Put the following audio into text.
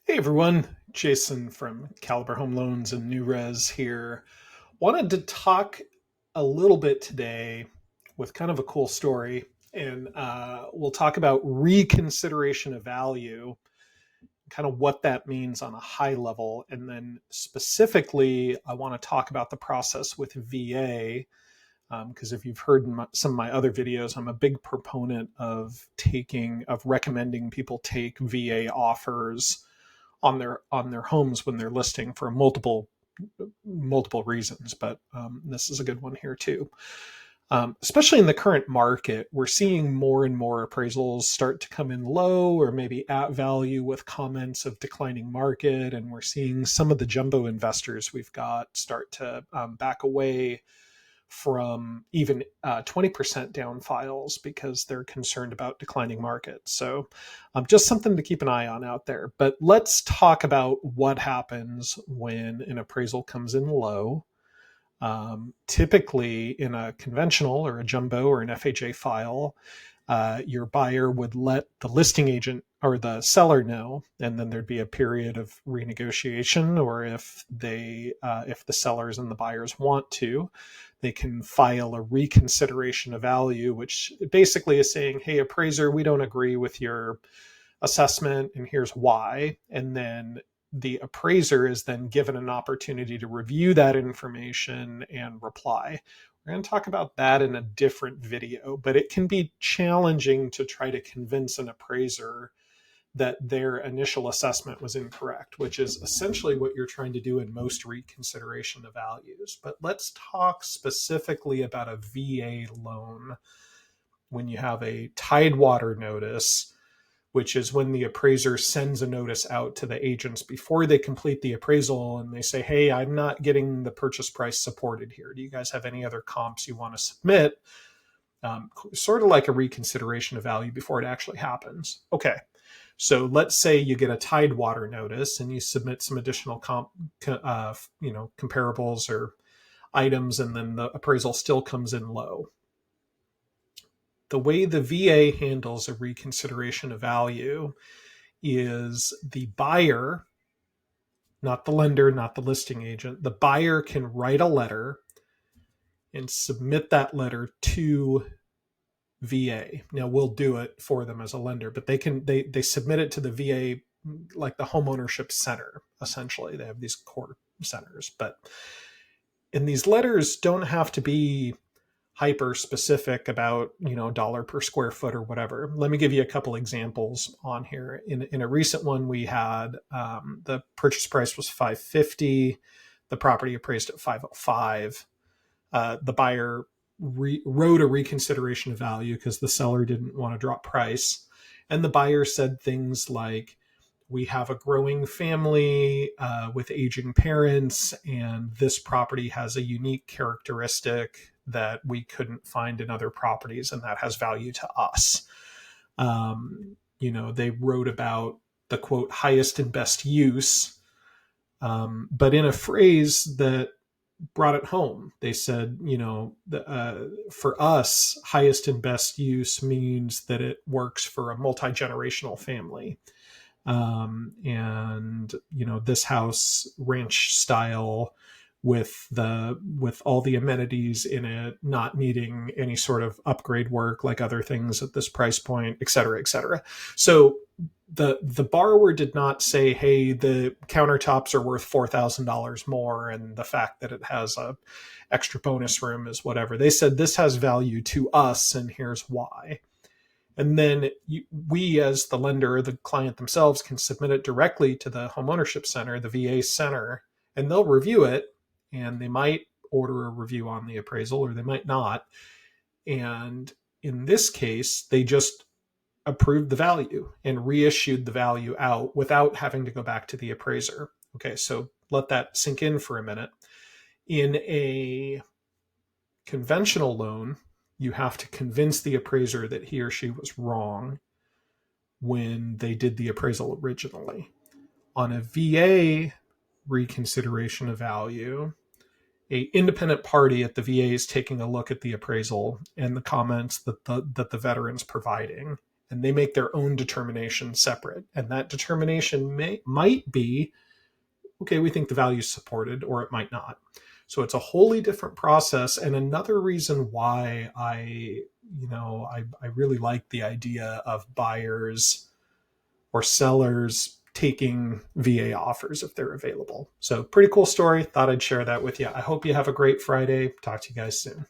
Hey everyone, Jason from Caliber Home Loans and New Res here. Wanted to talk a little bit today with kind of a cool story, and we'll talk about reconsideration of value, kind of what that means on a high level, and then specifically, I want to talk about the process with VA. Because if you've heard some of my other videos, I'm a big proponent of recommending people take VA offers on their homes when they're listing for multiple reasons, but this is a good one here too. Especially in the current market, we're seeing more and more appraisals start to come in low or maybe at value with comments of declining market, and we're seeing some of the jumbo investors we've got start to back away from even 20% down files because they're concerned about declining markets. So just something to keep an eye on out there. But let's talk about what happens when an appraisal comes in low. Typically, in a conventional or a jumbo or an FHA file, your buyer would let the listing agent or the seller know, and then there'd be a period of renegotiation. Or if the sellers and the buyers want to, they can file a reconsideration of value, which basically is saying, "Hey, appraiser, we don't agree with your assessment, and here's why." And then the appraiser is then given an opportunity to review that information and reply. We're going to talk about that in a different video, but it can be challenging to try to convince an appraiser that their initial assessment was incorrect, which is essentially what you're trying to do in most reconsideration of values. But let's talk specifically about a VA loan when you have a tidewater notice, which is when the appraiser sends a notice out to the agents before they complete the appraisal, and they say, "Hey, I'm not getting the purchase price supported here. Do you guys have any other comps you want to submit?" Sort of like a reconsideration of value before it actually happens. Okay, so let's say you get a tidewater notice and you submit some additional comparables or items, and then the appraisal still comes in low. The way the VA handles a reconsideration of value is the buyer, not the lender, not the listing agent, the buyer can write a letter and submit that letter to VA. Now we'll do it for them as a lender, but they submit it to the VA, like the homeownership center. Essentially, they have these core centers, and these letters don't have to be hyper specific about dollar per square foot or whatever. Let me give you a couple examples on here. In a recent one, we had the purchase price was $550, the property appraised at $505. The buyer wrote a reconsideration of value because the seller didn't want to drop price, and the buyer said things like, "We have a growing family with aging parents, and this property has a unique characteristic that we couldn't find in other properties, and that has value to us." They wrote about the quote highest and best use, but in a phrase that brought it home. They said, for us, highest and best use means that it works for a multi-generational family. And this house ranch style with all the amenities in it, not needing any sort of upgrade work like other things at this price point, et cetera, et cetera. So the borrower did not say, "Hey, the countertops are worth $4,000 more, and the fact that it has a extra bonus room is whatever." They said, "This has value to us, and here's why." And then we, as the lender, the client themselves, can submit it directly to the homeownership center, the VA center, and they'll review it. And they might order a review on the appraisal, or they might not. And in this case, they just approved the value and reissued the value out without having to go back to the appraiser. Okay, so let that sink in for a minute. In a conventional loan, you have to convince the appraiser that he or she was wrong when they did the appraisal originally. On a VA reconsideration of value, a independent party at the VA is taking a look at the appraisal and the comments that the veteran's providing, and they make their own determination separate. And that determination might be, okay, we think the value is supported, or it might not. So it's a wholly different process. And another reason why I really like the idea of buyers or sellers taking VA offers if they're available. So pretty cool story. Thought I'd share that with you. I hope you have a great Friday. Talk to you guys soon.